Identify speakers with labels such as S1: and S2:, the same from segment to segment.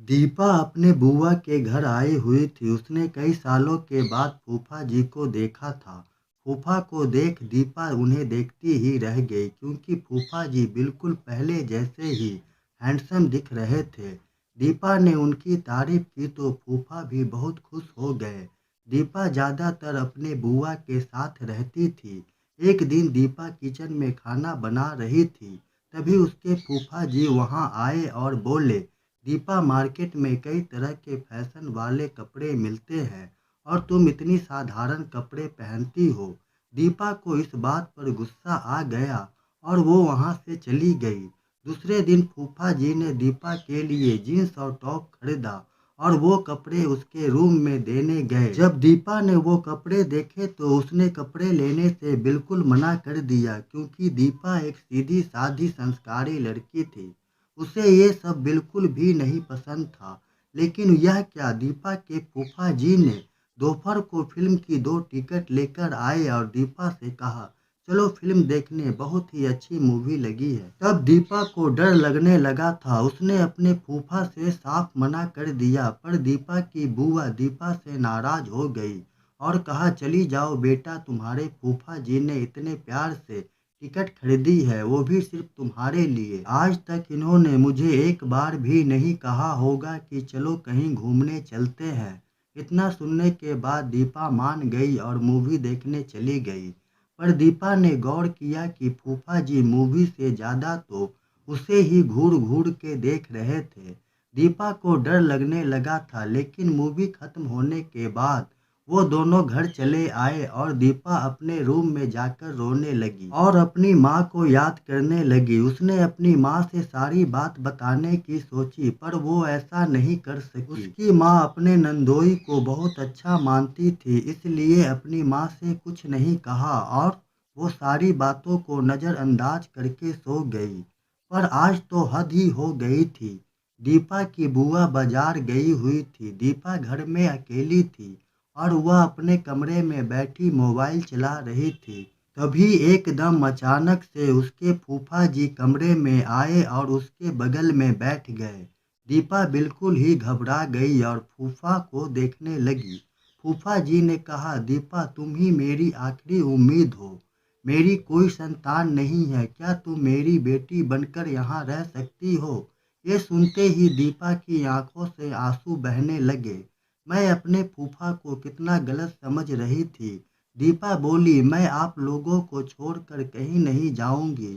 S1: दीपा अपने बुआ के घर आई हुई थी। उसने कई सालों के बाद फूफा जी को देखा था। फूफा को देख दीपा उन्हें देखती ही रह गई, क्योंकि फूफा जी बिल्कुल पहले जैसे ही हैंडसम दिख रहे थे। दीपा ने उनकी तारीफ की तो फूफा भी बहुत खुश हो गए। दीपा ज़्यादातर अपने बुआ के साथ रहती थी। एक दिन दीपा किचन में खाना बना रही थी, तभी उसके फूफा जी वहां आए और बोले, दीपा, मार्केट में कई तरह के फैशन वाले कपड़े मिलते हैं और तुम इतनी साधारण कपड़े पहनती हो। दीपा को इस बात पर गुस्सा आ गया और वो वहां से चली गई। दूसरे दिन फूफा जी ने दीपा के लिए जीन्स और टॉप खरीदा और वो कपड़े उसके रूम में देने गए। जब दीपा ने वो कपड़े देखे तो उसने कपड़े लेने से बिल्कुल मना कर दिया, क्योंकि दीपा एक सीधी साधी संस्कारी लड़की थी। उसे ये सब बिल्कुल भी नहीं पसंद था। लेकिन यह क्या, दीपा के फूफा जी ने दोपहर को फिल्म की 2 टिकट लेकर आए और दीपा से कहा, चलो फिल्म देखने, बहुत ही अच्छी मूवी लगी है। तब दीपा को डर लगने लगा था। उसने अपने फूफा से साफ मना कर दिया, पर दीपा की बुआ दीपा से नाराज हो गई और कहा, चली जाओ बेटा, तुम्हारे फूफा जी ने इतने प्यार से टिकट खरीदी है, वो भी सिर्फ तुम्हारे लिए। आज तक इन्होंने मुझे एक बार भी नहीं कहा होगा कि चलो कहीं घूमने चलते हैं। इतना सुनने के बाद दीपा मान गई और मूवी देखने चली गई। पर दीपा ने गौर किया कि फूफा जी मूवी से ज्यादा तो उसे ही घूर घूर के देख रहे थे। दीपा को डर लगने लगा था, लेकिन मूवी खत्म होने के बाद वो दोनों घर चले आए और दीपा अपने रूम में जाकर रोने लगी और अपनी माँ को याद करने लगी। उसने अपनी माँ से सारी बात बताने की सोची, पर वो ऐसा नहीं कर सकी। उसकी माँ अपने नंदोई को बहुत अच्छा मानती थी, इसलिए अपनी माँ से कुछ नहीं कहा और वो सारी बातों को नज़रअंदाज करके सो गई। पर आज तो हद ही हो गई थी। दीपा की बुआ बाजार गई हुई थी। दीपा घर में अकेली थी और वह अपने कमरे में बैठी मोबाइल चला रही थी। तभी एकदम अचानक से उसके फूफा जी कमरे में आए और उसके बगल में बैठ गए। दीपा बिल्कुल ही घबरा गई और फूफा को देखने लगी। फूफा जी ने कहा, दीपा, तुम ही मेरी आखिरी उम्मीद हो। मेरी कोई संतान नहीं है, क्या तुम मेरी बेटी बनकर यहाँ रह सकती हो? ये सुनते ही दीपा की आंखों से आंसू बहने लगे। मैं अपने फूफा को कितना गलत समझ रही थी। दीपा बोली, मैं आप लोगों को छोड़कर कहीं नहीं जाऊंगी।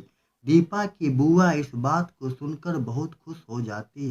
S1: दीपा की बुआ इस बात को सुनकर बहुत खुश हो जाती है।